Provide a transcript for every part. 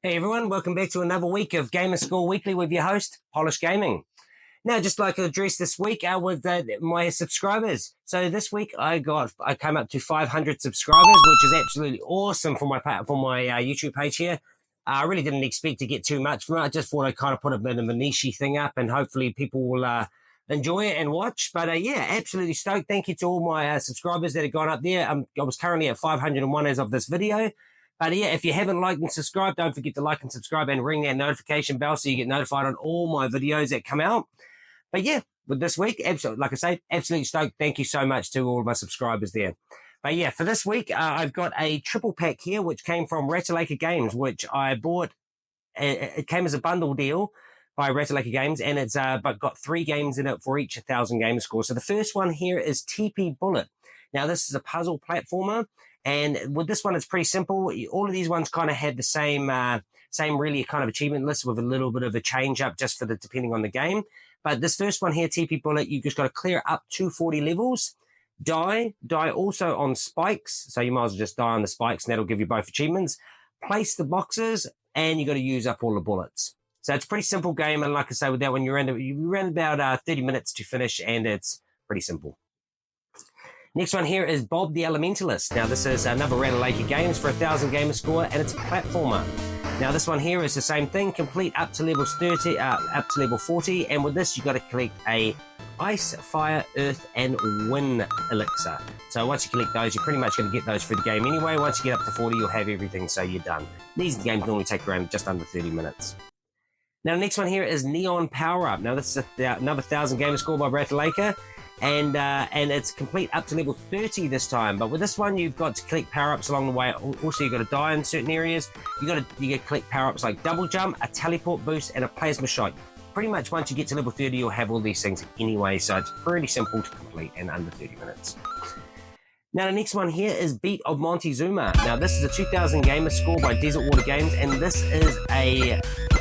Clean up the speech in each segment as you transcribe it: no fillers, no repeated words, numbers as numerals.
Hey everyone, welcome back to another week of Gamerscore Weekly with your host, Polish Gaming. Now, just like to address this week with my subscribers. So this week I came up to 500 subscribers, which is absolutely awesome for my YouTube page here. I really didn't expect to get too much from it. I just thought I'd kind of put a bit of a niche thing up, and hopefully people will enjoy it and watch. But yeah, absolutely stoked. Thank you to all my subscribers that have gone up there. I was currently at 501 as of this video. But yeah, if you haven't liked and subscribed, don't forget to like and subscribe and ring that notification bell so you get notified on all my videos that come out. But yeah, with this week, absolutely, like I say, absolutely stoked. Thank you so much to all of my subscribers there. But yeah, for this week, I've got a triple pack here, which came from Ratalaika Games, which I bought. It came as a bundle deal by Ratalaika Games, and it's but got 3 games in it for each 1,000 gamer score. So the first one here is TP Bullet. Now, this is a puzzle platformer. And with this one, it's pretty simple. All of these ones kind of had the same really kind of achievement list with a little bit of a change up just for depending on the game. But this first one here, TP Bullet, you just got to clear up to 40 levels. Die also on spikes. So you might as well just die on the spikes and that'll give you both achievements. Place the boxes and you got to use up all the bullets. So it's a pretty simple game. And like I say, with that one, you ran about 30 minutes to finish and it's pretty simple. Next one here is Bob the Elementalist. Now this is another Ratalaika Games for 1,000 gamer score, and it's a platformer. Now this one here is the same thing, complete up to level 30, up to level 40, and with this you got to collect a Ice, Fire, Earth, and Wind elixir. So once you collect those, you're pretty much going to get those through the game anyway. Once you get up to 40, you'll have everything, so you're done. These games normally take around just under 30 minutes. Now the next one here is Neon Power Up. Now this is another 1,000 gamer score by Ratalaika. And it's complete up to level 30 this time. But with this one, you've got to collect power-ups along the way. Also, you've got to die in certain areas. You get to collect power-ups like double jump, a teleport boost, and a plasma shot. Pretty much once you get to level 30, you'll have all these things anyway. So it's pretty simple to complete in under 30 minutes. Now, the next one here is Beat of Montezuma. Now, this is a 2,000 gamer score by Desert Water Games, and this is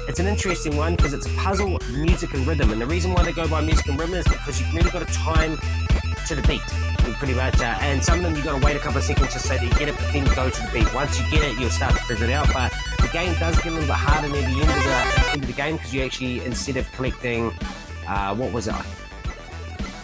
it's an interesting one because it's a puzzle, music, and rhythm. And the reason why they go by music and rhythm is because you've really got to time to the beat, pretty much. And some of them you've got to wait a couple of seconds just so that you get it, but then go to the beat. Once you get it, you'll start to figure it out. But the game does get a little bit harder near the end of the game because you actually, instead of collecting, what was it?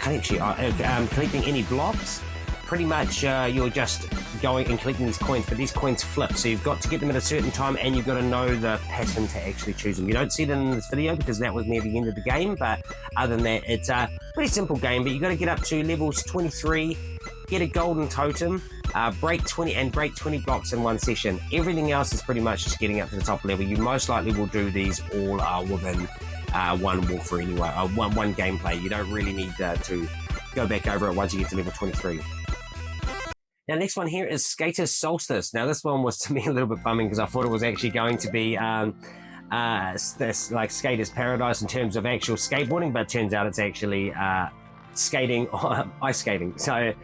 Collecting any blocks. Pretty much you're just going and collecting these coins, but these coins flip. So you've got to get them at a certain time and you've got to know the pattern to actually choose them. You don't see them in this video because that was near the end of the game, but other than that, it's a pretty simple game, but you've got to get up to levels 23, get a golden totem, break 20 blocks in one session. Everything else is pretty much just getting up to the top level. You most likely will do these all within one walkthrough anyway, one gameplay. You don't really need to go back over it once you get to level 23. Now, next one here is Skater's Solstice. Now, this one was to me a little bit bumming because I thought it was actually going to be this like Skater's Paradise in terms of actual skateboarding, but it turns out it's actually skating, ice skating. So,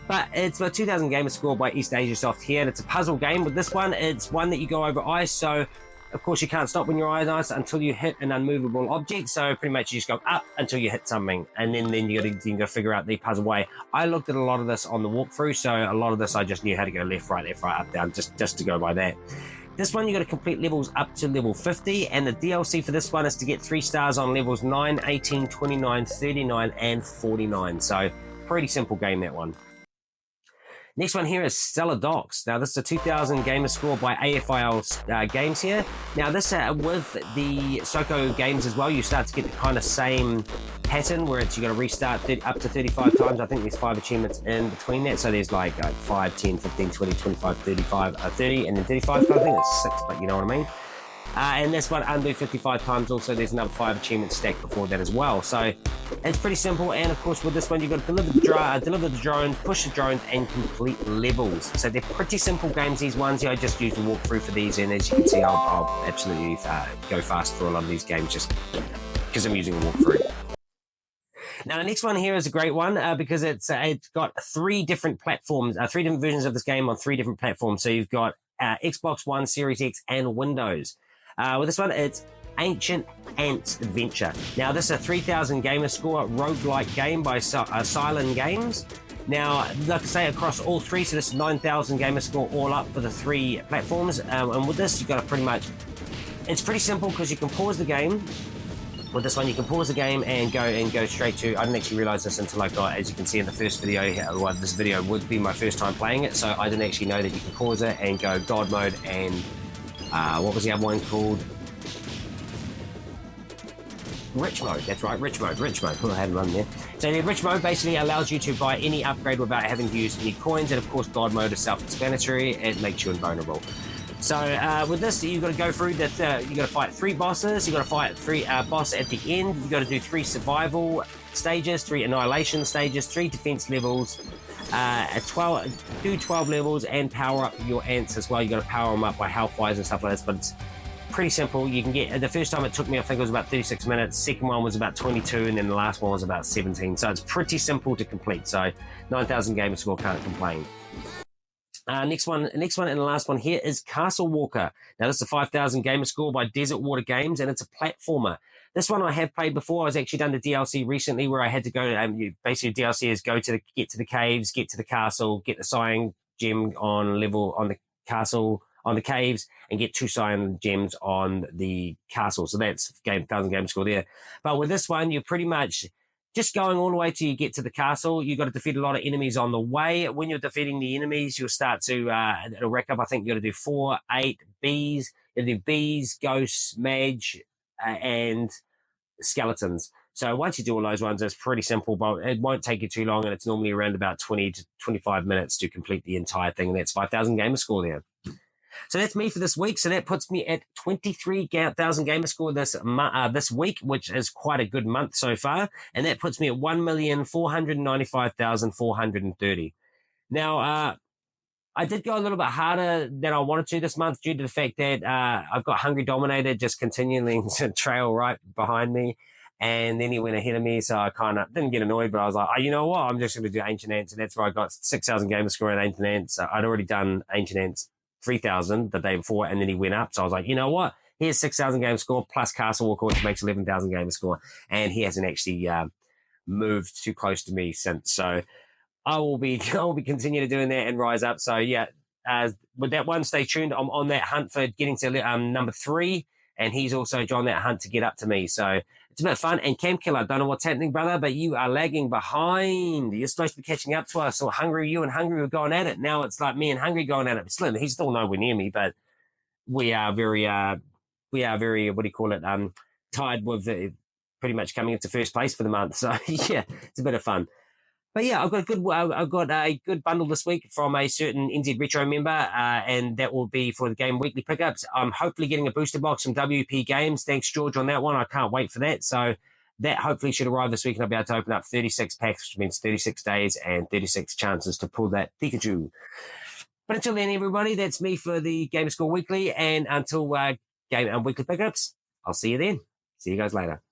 but it's a 2,000 gamer score by East Asia Soft here, and it's a puzzle game. With this one, it's one that you go over ice, so of course you can't stop when you're on ice until you hit an unmovable object. So pretty much you just go up until you hit something, and then you got to figure out the puzzle way. I looked at a lot of this on the walkthrough, so a lot of this I just knew how to go left, right, up, down, just to go by that. This one you got to complete levels up to level 50, and the DLC for this one is to get 3 stars on levels 9, 18, 29, 39, and 49. So pretty simple game, that one. Next one here is Stellar Docs. Now, this is a 2,000 gamer score by AFIL Games here. Now, this with the Soko games as well, you start to get the kind of same pattern where it's you got to restart up to 35 times. I think there's 5 achievements in between that. So there's like 5, 10, 15, 20, 25, 35, 30, and then 35. I think it's 6, but you know what I mean. And this one, undo 55 times. Also, there's another 5 achievements stacked before that as well. So it's pretty simple. And of course, with this one, you've got to deliver the drones, push the drones, and complete levels. So they're pretty simple games, these ones. I just use the walkthrough for these, and as you can see, I'll absolutely go fast for a lot of these games just because I'm using a walkthrough. Now, the next one here is a great one because it's got 3 different platforms, 3 different versions of this game on 3 different platforms. So you've got Xbox One, Series X, and Windows. With this one, it's Ancient Ants Adventure. Now, this is a 3,000 gamer score roguelike game by Silent Games. Now, like I say, across all 3, so this is 9,000 gamer score all up for the 3 platforms. And with this, you've got to pretty much It's pretty simple because you can pause the game. With this one, you can pause the game and go straight to. I didn't actually realize this until I got, as you can see in the first video. Well, this video would be my first time playing it, so I didn't actually know that you can pause it and go God mode and what was the other one called? Rich mode. That's right, rich mode. Oh, I had run there. So the rich mode basically allows you to buy any upgrade without having to use any coins, and of course, God mode is self-explanatory. It makes you invulnerable. So with this, you've got to go through that. You got to fight 3 bosses. You got to fight 3 boss at the end. You got to do 3 survival stages, 3 annihilation stages, 3 defense levels, 12 levels, and power up your ants as well. You got to power them up by health wise and stuff like this. But it's pretty simple. You can get the first time it took me, I think it was about 36 minutes. Second one was about 22, and then the last one was about 17. So it's pretty simple to complete. So 9,000 Gamerscore, can't complain. Next one, and the last one here is Castle Walker. Now, this is a 5,000 Gamerscore by Desert Water Games, and it's a platformer. This one I have played before. I was actually done the DLC recently where I had to go. Basically, DLC is get to the caves, get to the castle, get the cyan gem on the castle, on the caves, and get 2 cyan gems on the castle. So that's 1,000 Gamerscore there. But with this one, you're pretty much just going all the way till you get to the castle. You've got to defeat a lot of enemies on the way. When you're defeating the enemies, you'll start to, it'll rack up, I think you got to do 4, 8 bees. You'll do bees, ghosts, mage, and skeletons. So once you do all those ones, it's pretty simple, but it won't take you too long, and it's normally around about 20 to 25 minutes to complete the entire thing, and that's 5,000 Gamerscore there. So that's me for this week. So that puts me at 23,000 Gamerscore this week, which is quite a good month so far. And that puts me at 1,495,430. Now, I did go a little bit harder than I wanted to this month due to the fact that I've got Hungry Dominator just continuing to trail right behind me. And then he went ahead of me, so I kind of didn't get annoyed, but I was like, oh, you know what? I'm just going to do Ancient Ants. And that's where I got 6,000 Gamerscore in Ancient Ants. So I'd already done Ancient Ants 3,000 the day before, and then he went up. So I was like, you know what? Here's 6,000 Gamerscore plus Castle Walker, which makes 11,000 Gamerscore. And he hasn't actually moved too close to me since. So I will be continuing to doing that and rise up. So yeah, with that one, stay tuned. I'm on that hunt for getting to number 3, and he's also on that hunt to get up to me. So it's a bit of fun. And Cam Killer, I don't know what's happening, brother, but you are lagging behind. You're supposed to be catching up to us. So you and Hungry were going at it. Now it's like me and Hungry going at it. Slim, he's still nowhere near me, but we are very, what do you call it? Tied with pretty much coming into first place for the month. So yeah, it's a bit of fun. But yeah, I've got a good bundle this week from a certain NZ Retro member, and that will be for the Game Weekly pickups. I'm hopefully getting a booster box from WP Games. Thanks, George, on that one. I can't wait for that. So that hopefully should arrive this week, and I'll be able to open up 36 packs, which means 36 days and 36 chances to pull that Pikachu. But until then, everybody, that's me for the Gamerscore Weekly, and until Game Weekly pickups, I'll see you then. See you guys later.